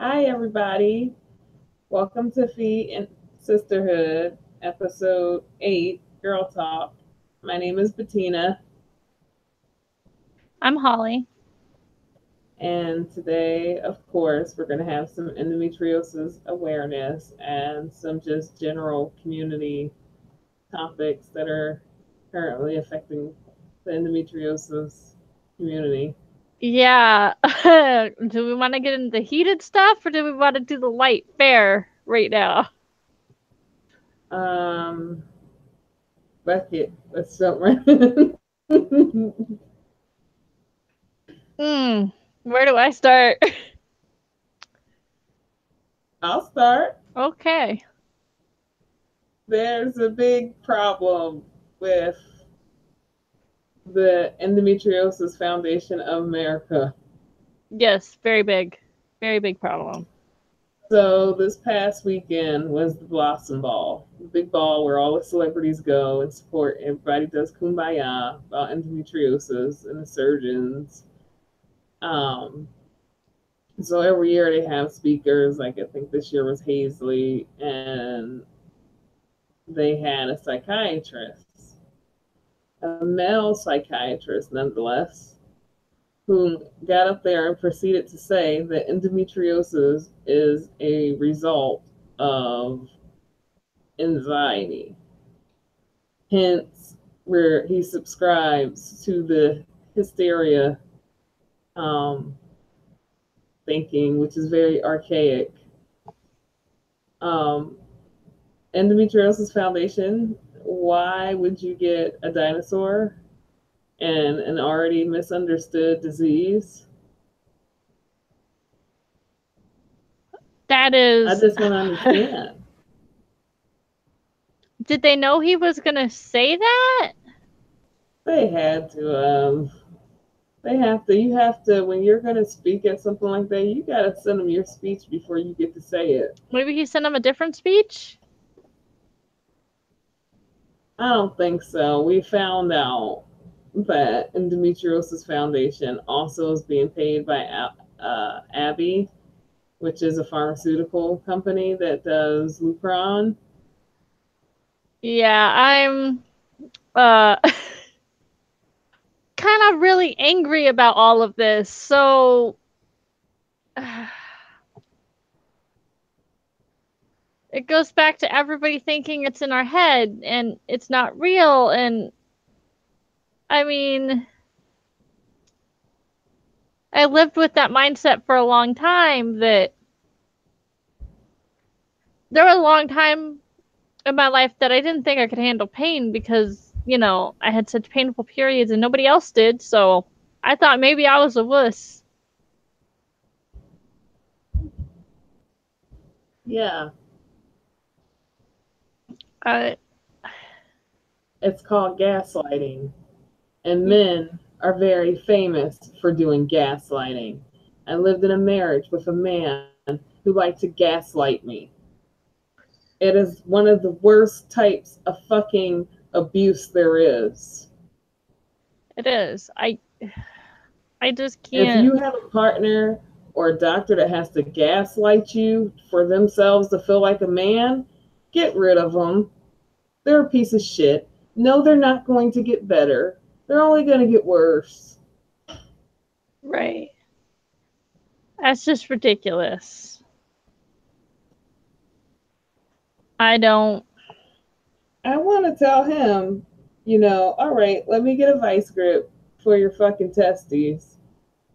Hi, everybody. Welcome to Fee and Sisterhood, episode 8, Girl Talk. My name is Bettina, I'm Holly. and today, of course, we're going to have some endometriosis awareness and some just general community topics that are currently affecting the endometriosis community. Yeah. Do we want to get into the heated stuff or do we want to do the light fare right now? Um, Bucket, let's jump right in. Hmm. Where do I start? I'll start. Okay. There's a big problem with the Endometriosis Foundation of America. Yes, very big. Very big problem. So this past weekend was the Blossom Ball, the big ball where all the celebrities go and support. Everybody does kumbaya about endometriosis and the surgeons. Um, so every year they have speakers. Like I think this year was Hazley, and they had a psychiatrist, a male psychiatrist nonetheless, who got up there and proceeded to say that endometriosis is a result of anxiety. Hence, where he subscribes to the hysteria um, thinking, which is very archaic. Um, Endometriosis Foundation, why would you get a dinosaur and an already misunderstood disease? That I is. just don't understand. Did they know he was going to say that? They had to. They have to. You have to. When you're going to speak at something like that, you got to send them your speech before you get to say it. Maybe he sent him a different speech? I don't think so. We found out that Endometriosis Foundation also is being paid by Abby, which is a pharmaceutical company that does Lupron. Yeah, I'm uh kind of really angry about all of this. So it goes back to everybody thinking it's in our head and it's not real. And I mean, I lived with that mindset for a long time that there was a long time in my life that I didn't think I could handle pain because, I had such painful periods and nobody else did. So I thought maybe I was a wuss. Yeah, Uh, it's called gaslighting. And men are very famous for doing gaslighting. I lived in a marriage with a man who liked to gaslight me. It is one of the worst types of fucking abuse there is. it is. I just If can't. you have a partner or a doctor that has to gaslight you for themselves to feel like a man, get rid of them. They're a piece of shit. No, they're not going to get better. They're only going to get worse. Right. That's just ridiculous. I don't. I want to tell him, all right, let me get a vice grip for your fucking testes.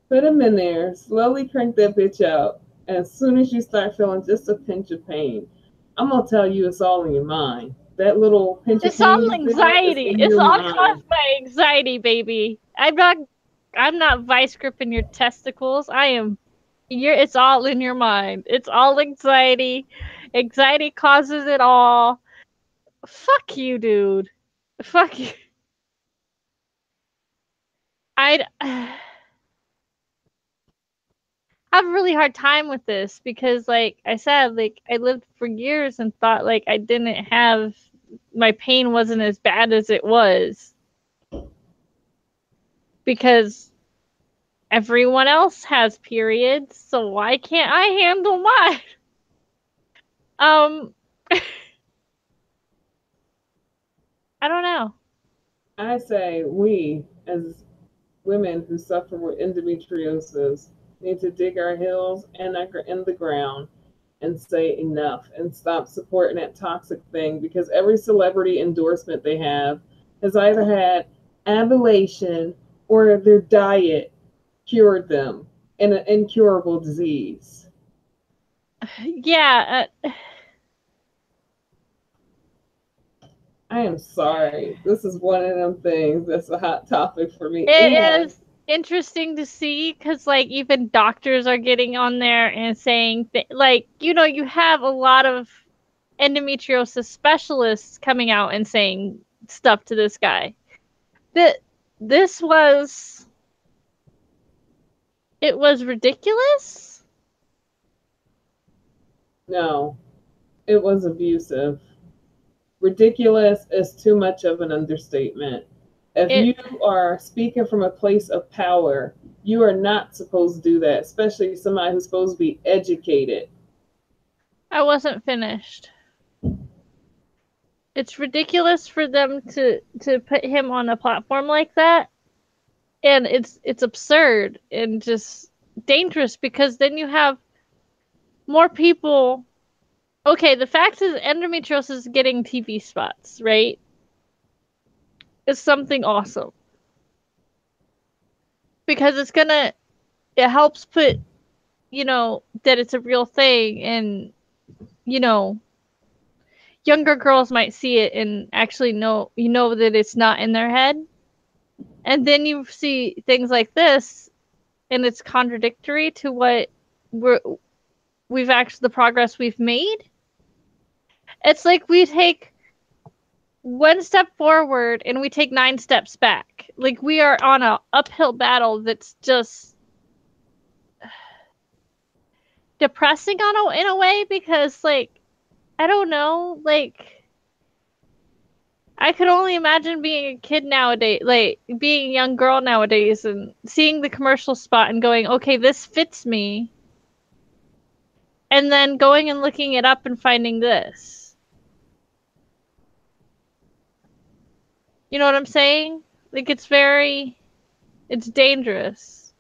Put them in there, slowly crank that bitch out. And as soon as you start feeling just a pinch of pain, I'm going to tell you it's all in your mind. That little pinch of It's all pain you feel is anxiety. in It's your all mind. caused by anxiety, baby. I'm not vice gripping your testicles. I am it's all in your mind. It's all anxiety. Anxiety causes it all. Fuck you, dude. Fuck you. I have a really hard time with this because like I said, like I lived for years and thought like I didn't have my pain wasn't as bad as it was because everyone else has periods, so why can't I handle mine? Um, I don't know. I say we, as women who suffer with endometriosis, need to dig our heels in the ground and say enough and stop supporting that toxic thing, because every celebrity endorsement they have has either had ablation or their diet cured them in an incurable disease. Yeah, I am sorry. This is one of them things that's a hot topic for me. it And is interesting to see because, like, even doctors are getting on there and saying, like, you have a lot of endometriosis specialists coming out and saying stuff to this guy. That this was it was ridiculous. no, it was abusive. Ridiculous is too much of an understatement. If It you are speaking from a place of power, you are not supposed to do that, especially somebody who's supposed to be educated. I wasn't finished. It's ridiculous for them to put him on a platform like that, and it's absurd and just dangerous because then you have more people. Okay, the fact is endometriosis is getting TV spots, right? Is something awesome because it helps put, that it's a real thing, and you know younger girls might see it and actually know that it's not in their head. And then you see things like this and it's contradictory to what we're we've actually the progress we've made. It's like we take one step forward and we take 9 steps back. Like we are on a uphill battle that's just depressing in a way because, like, I don't know, like I could only imagine being a kid nowadays, like being a young girl nowadays and seeing the commercial spot and going, okay, this fits me. And then going and looking it up and finding this. You know what I'm saying? Like it's dangerous.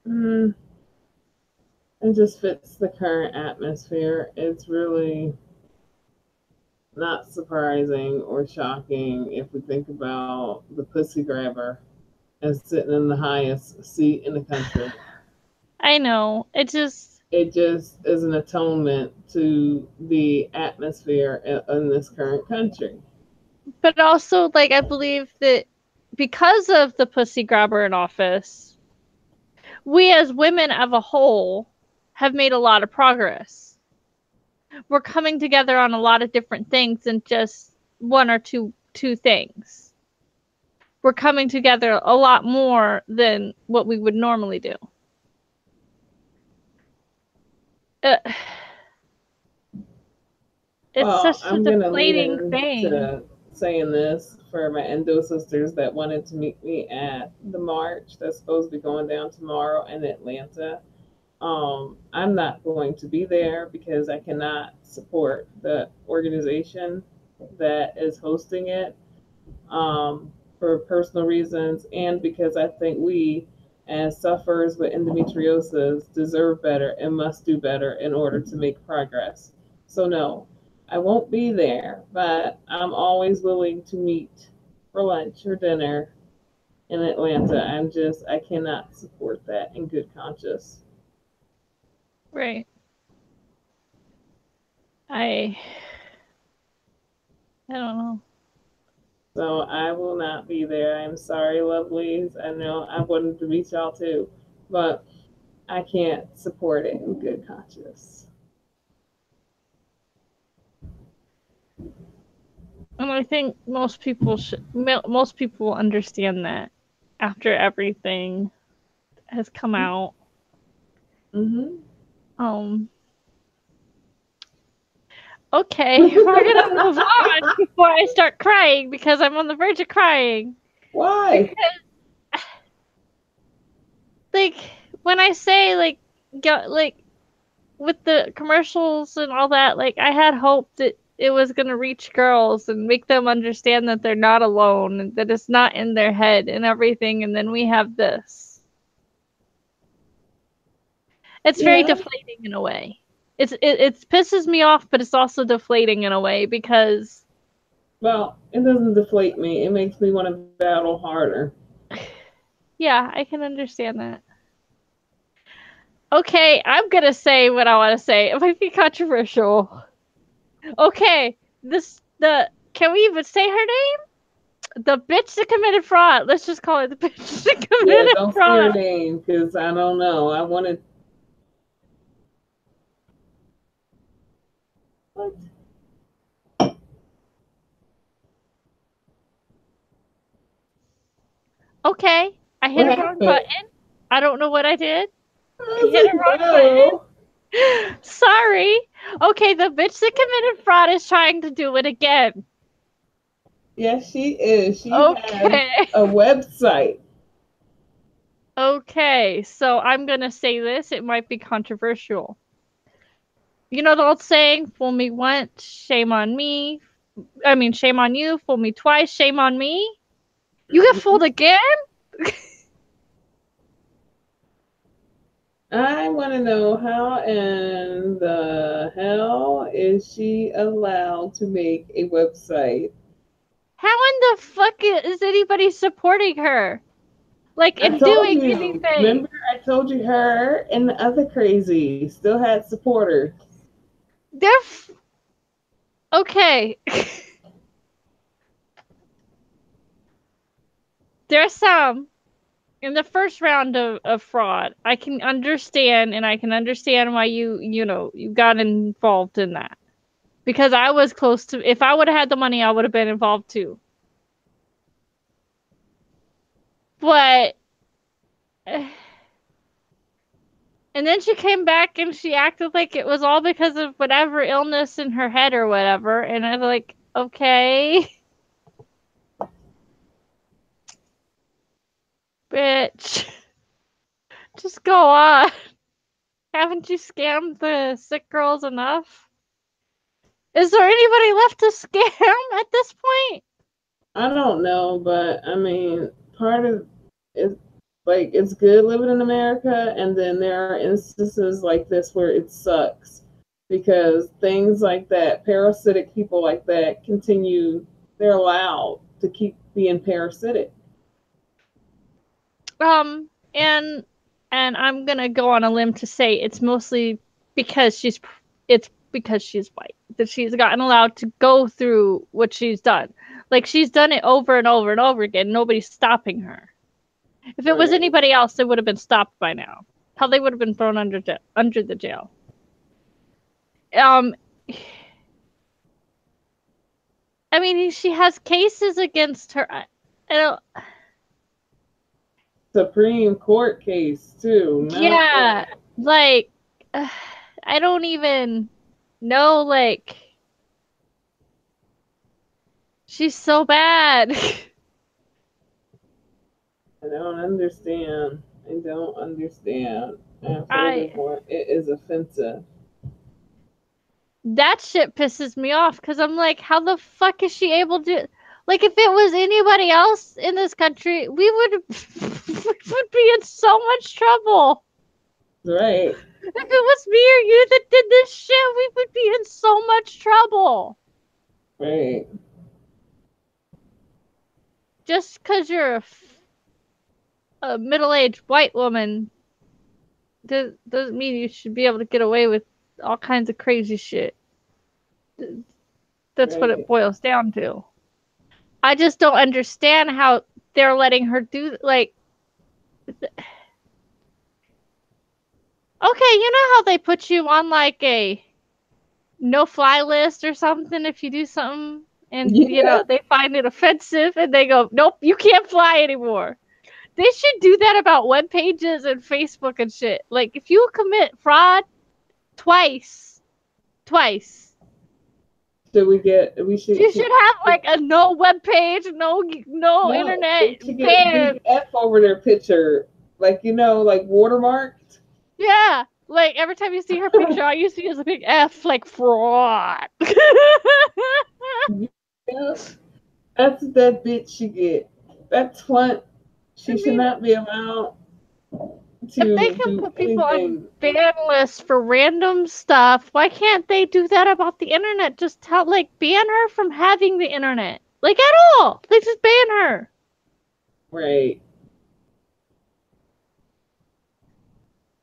Mm, it just fits the current atmosphere. It's really not surprising or shocking if we think about the pussy grabber as sitting in the highest seat in the country. I know. It just is an atonement to the atmosphere in this current country. But also, like, I believe that because of the pussy grabber in office, we as women as a whole have made a lot of progress. We're coming together on a lot of different things than just one or two things. We're coming together a lot more than what we would normally do. Uh, it's Well, such a I'm going to lead deflating thing. into saying this for my endo sisters that wanted to meet me at the march that's supposed to be going down tomorrow in Atlanta. I'm not going to be there because I cannot support the organization that is hosting it, for personal reasons, and because I think we, as sufferers with endometriosis, deserve better and must do better in order to make progress. So, no, I won't be there, but I'm always willing to meet for lunch or dinner in Atlanta. I cannot support that in good conscience. Right. I I don't know. So I will not be there. I'm sorry, lovelies. I know I wanted to meet y'all too, but I can't support it in good conscience. And I think most people understand that after everything has come out. Mm-hmm. Um okay, we're going to move on before I start crying because I'm on the verge of crying. Why? Because like when I say like with the commercials and all that, like I had hope that it was gonna reach girls and make them understand that they're not alone and that it's not in their head and everything, and then we have this. It's very Yeah. deflating in a way. It pisses me off, but it's also deflating in a way because Well, it doesn't deflate me. It makes me want to battle harder. yeah, I can understand that. Okay, I'm gonna say what I want to say. It might be controversial. Okay, the can we even say her name? The bitch that committed fraud. Let's just call it the bitch that Yeah, committed don't say her fraud. name because I don't know. I wanted. What? Okay, I hit What a wrong happened? button. I don't know what I did. I I was hit a like, wrong no. button. Sorry. Okay, the bitch that committed fraud is trying to do it again. Yes, she is. She has Okay. a website. Okay, so I'm gonna say this. It might be controversial. You know the old saying, fool me once, shame on me. I mean, shame on you, fool me twice, shame on me. You get fooled again? I want to know how in the hell is she allowed to make a website? How in the fuck is anybody supporting her? Like, I and told doing you. anything? Remember, I told you her and the other crazy still had supporters. They're okay. There's some in the first round of fraud. I can understand, and I can understand why you got involved in that. Because I was close to, if I would have had the money, I would have been involved too. But, and then she came back and she acted like it was all because of whatever illness in her head or whatever. And I was like, okay, bitch, just go on. Haven't you scammed the sick girls enough? Is there anybody left to scam at this point? I don't know, but I mean, part of it, like, it's good living in America, and then there are instances like this where it sucks because things like that, parasitic people like that, continue. They're allowed to keep being parasitic. And I'm gonna go on a limb to say it's mostly because it's because she's white that she's gotten allowed to go through what she's done. Like she's done it over and over and over again. Nobody's stopping her. If it was Right. anybody else, they would have been stopped by now. Hell, they would have been thrown under the jail. Um, I mean, she has cases against her. I don't. Supreme Court case too. Not Yeah, like I don't even know. Like she's so bad. I don't understand. I don't understand. And I furthermore, it is offensive. that shit pisses me off because I'm like, how the fuck is she able to? Like, if it was anybody else in this country, we would we would be in so much trouble. Right. If it was me or you that did this shit, we would be in so much trouble. Right. Just because you're a middle-aged white woman doesn't mean you should be able to get away with all kinds of crazy shit. That's what it Right. boils down to. I just don't understand how they're letting her do like. Okay, you know how they put you on like a no-fly list or something if you do something, and Yeah. they find it offensive and they go, "Nope, you can't fly anymore." They should do that about web pages and Facebook and shit. Like if you commit fraud twice, Should we get? We should. you should have like a no web page, no No, they internet should get a ban. big F over their picture. like like watermarked. Yeah. Like every time you see her picture, all you see is a big F, like fraud. Yeah, that's what that bitch should get. That's what she should not be allowed if they to can do put people on anything. ban lists for random stuff, why can't they do that about the internet? Just tell, like, ban her from having the internet. Like, at all. They just ban her. Right.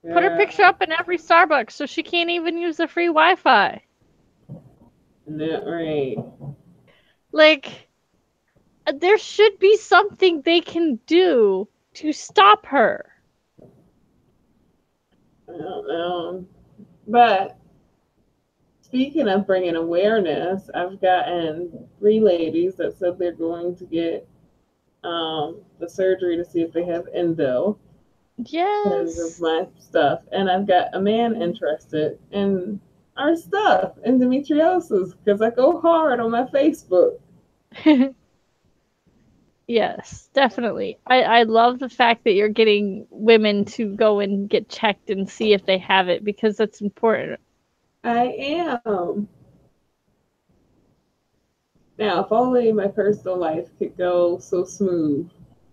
Put her Yeah. picture up in every Starbucks so she can't even use the free Wi-Fi. That right. Like, there should be something they can do to stop her. I don't know. But speaking of bringing awareness, I've gotten 3 ladies that said they're going to get the surgery to see if they have endo because of Yes. my stuff. And I've got a man interested in our stuff, endometriosis, because I go hard on my Facebook. Yes, definitely. I love the fact that you're getting women to go and get checked and see if they have it because that's important. I am. Now, if only my personal life could go so smooth,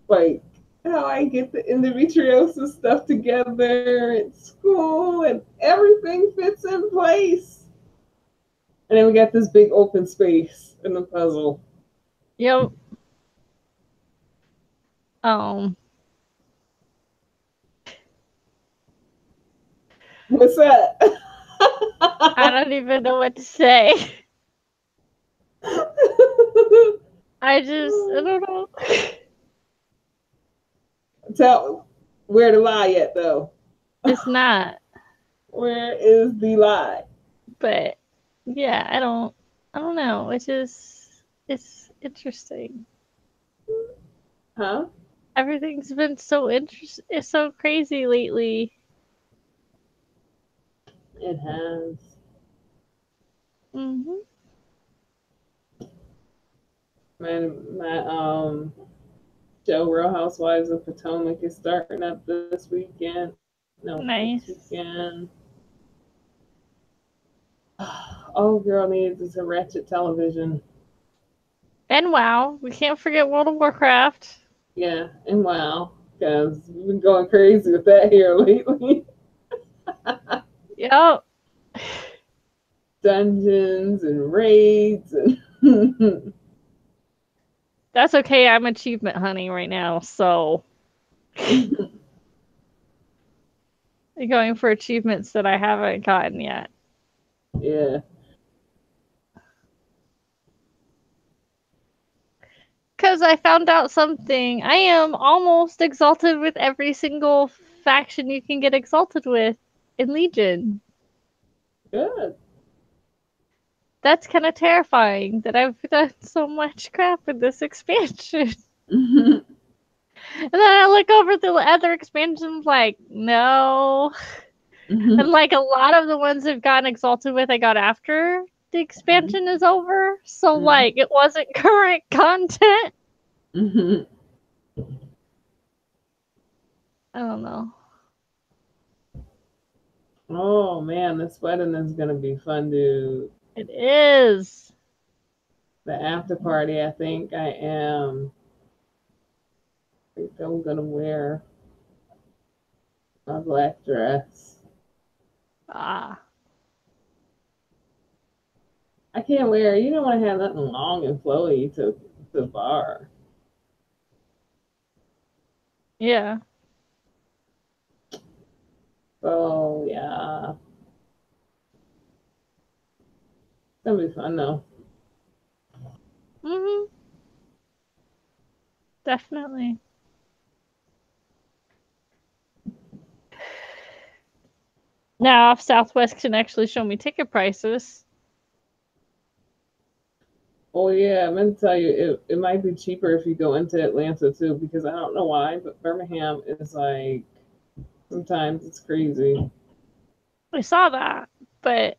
like how I get the endometriosis stuff together at school and everything fits in place. And then we got this big open space in the puzzle. Yep. Um, What's that? I don't even know what to say. I don't know. Tell where the lie at though. It's not, Where is the lie? but yeah, I don't know. It's interesting. Huh? Everything's been so it's so crazy lately. It has. Mhm. My show Real Housewives of Potomac is starting up this weekend. No, next Nice. weekend. All girl needs is a ratchet television. And wow, we can't forget World of Warcraft. Yeah, and wow, because we've been going crazy with that here lately. Yep. Dungeons and raids and That's okay. I'm achievement hunting right now, so I'm going for achievements that I haven't gotten yet. yeah. Because I found out something. I am almost exalted with every single faction you can get exalted with in Legion. Good. That's kind of terrifying that I've done so much crap in this expansion. And then I look over the other expansions like, no. And like a lot of the ones I've gotten exalted with, I got after the expansion is over. So like it wasn't current content. I don't know. Oh man, this wedding is gonna be fun, dude. It is. The after party, I think I'm gonna wear my black dress. Ah. I can't wear. You don't want to have nothing long and flowy to the bar. Yeah. So yeah, it's gonna be fun though. Mhm. Definitely. Now, if Southwest can actually show me ticket prices. Oh yeah, I meant to tell you it might be cheaper if you go into Atlanta too, because I don't know why, but Birmingham is like sometimes it's crazy. I saw that, but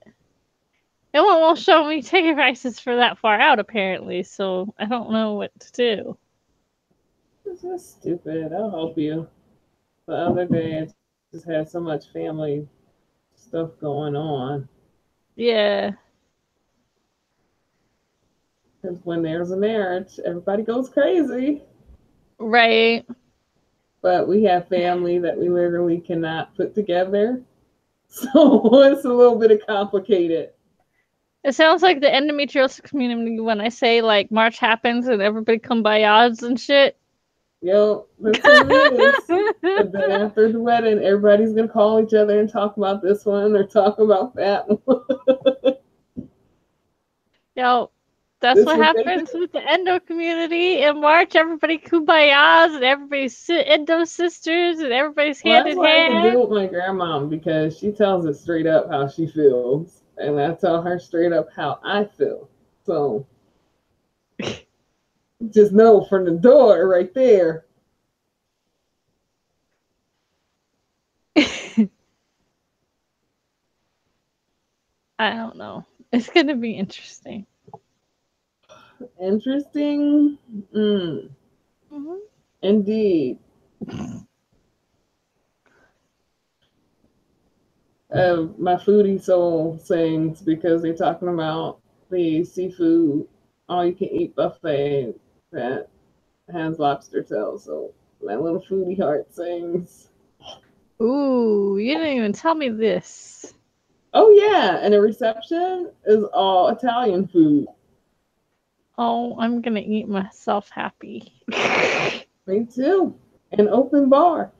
it won't show me ticket prices for that far out apparently, so I don't know what to do. It's just stupid. I'll help you. the other day. I just had so much family stuff going on. Yeah. Because when there's a marriage, everybody goes crazy. Right. But we have family that we literally cannot put together. So it's a little bit complicated. It sounds like the endometriosis community when I say like March happens and everybody kumbayas and shit. Yo, that's what it is. And then after the wedding, everybody's gonna call each other and talk about this one or talk about that one. Yo, that's This what what they happens with the endo community in March. Everybody kumbayas and everybody's endo sisters and everybody's Well, hand that's in why I can hand. deal with my grandma because she tells it straight up how she feels, and I tell her straight up how I feel. So just know from the door right there. I don't know. It's gonna be interesting. Interesting. Indeed. My foodie soul sings because they're talking about the seafood all you can eat buffet that has lobster tail. So my little foodie heart sings. Ooh, you didn't even tell me this. Oh yeah, and the reception is all Italian food. Oh, I'm gonna eat myself happy. Me too. An open bar.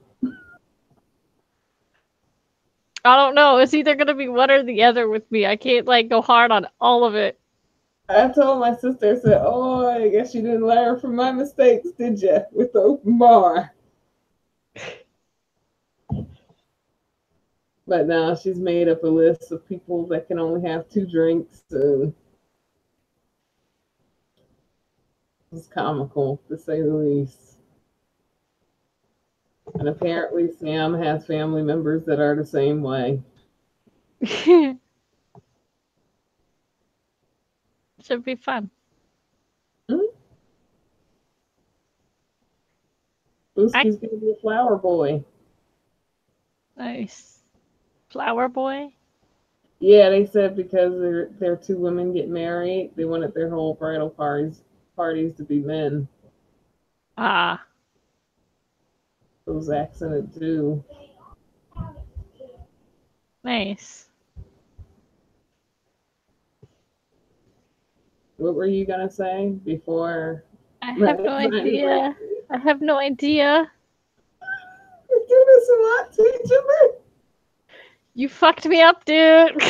I don't know. It's either gonna be one or the other with me. I can't like go hard on all of it. I told my sister, I said, "Oh, I guess you didn't learn from my mistakes, did you? With the open bar." But now she's made up a list of people that can only have 2 drinks, and it's comical to say the least. And apparently, Sam has family members that are the same way. Should be fun. Booski's gonna be a flower boy. Nice. Flower boy? Yeah, they said because their 2 women get married, they wanted their whole bridal parties to be men. Ah. Those accented too. Nice. What were you gonna say before? I have no idea. I have no idea. We do this a lot to each other. You fucked me up, dude.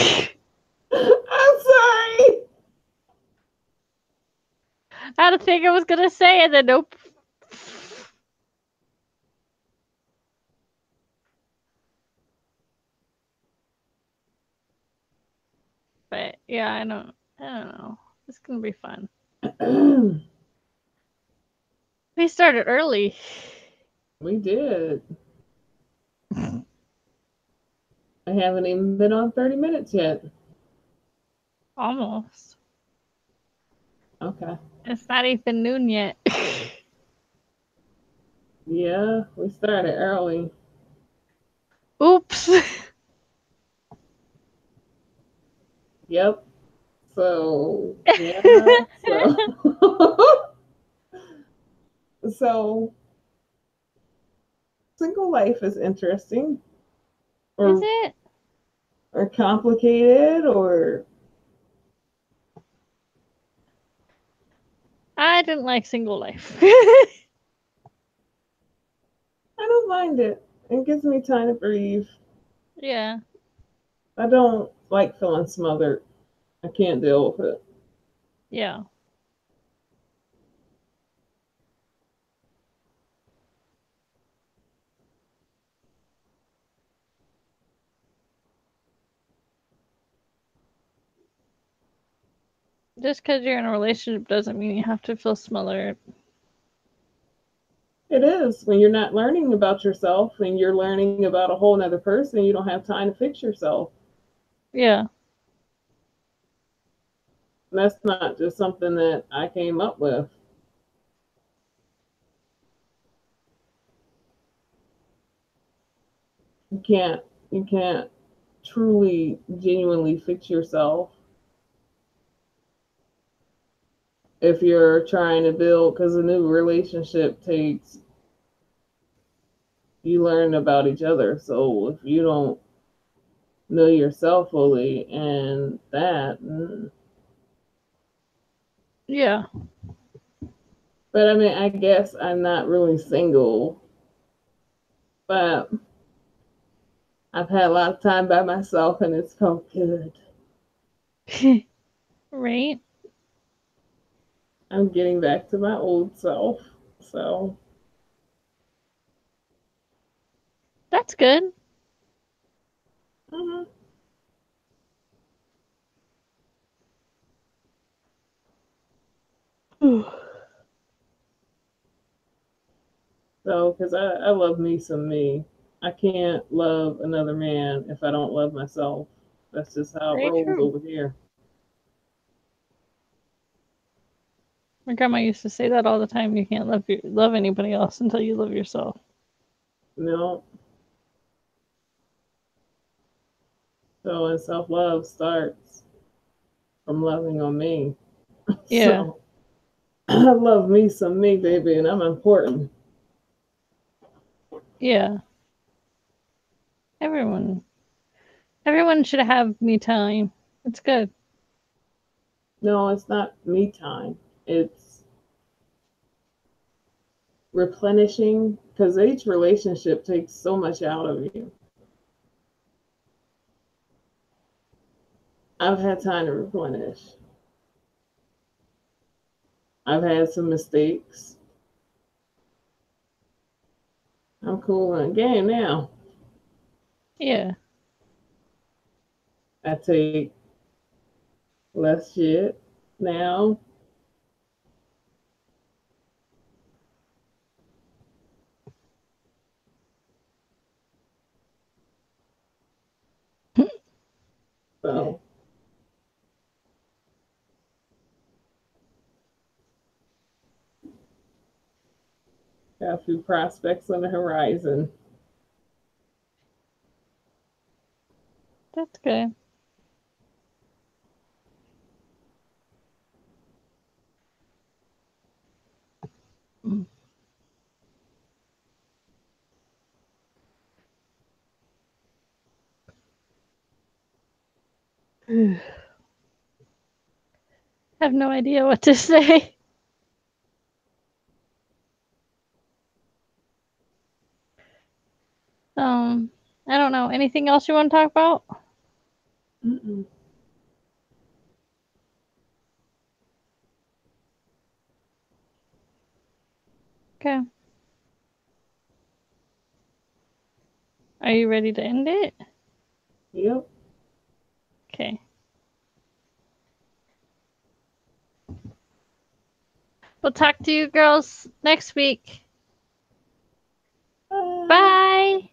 I'm sorry. I had a thing I was gonna say and then nope. But yeah, I don't know. It's gonna be fun. We started early. We did. I haven't even been on 30 minutes yet. Almost. Okay. It's not even noon yet. Yeah, we started early. Oops. Yep. So, yeah. So single life is interesting. Is it? Or complicated or I didn't like single life. I don't mind it. It gives me time to breathe. Yeah. I don't like feeling smothered. I can't deal with it. Yeah. Just because you're in a relationship doesn't mean you have to feel smothered. It is. When you're not learning about yourself and you're learning about a whole nother person, you don't have time to fix yourself. Yeah. And that's not just something that I came up with. You can't truly genuinely fix yourself if you're trying to build, because a new relationship takes you learn about each other. So if you don't know yourself fully and that, Yeah. but I mean, I guess I'm not really single, but I've had a lot of time by myself and it's felt good. Right? I'm getting back to my old self. So, That's good. mhm. So, because I love me some me. I can't love another man if I don't love myself. That's just how it Very rolls true. over here. My grandma used to say that all the time. You can't love anybody else until you love yourself. You know? So, and self love starts from loving on me. Yeah. So, I love me some me, baby, and I'm important. Yeah. Everyone. Everyone should have me time. It's good. No, it's not me time. It's replenishing because each relationship takes so much out of you. I've had time to replenish. I've had some mistakes. I'm cool in the game now. Yeah. I take less shit now. So, got a few prospects on the horizon. That's good. I have no idea what to say. Um, I don't know. Anything else you want to talk about? Mm-mm. Okay. Are you ready to end it? Yep. Okay. We'll talk to you girls next week. Bye. Bye.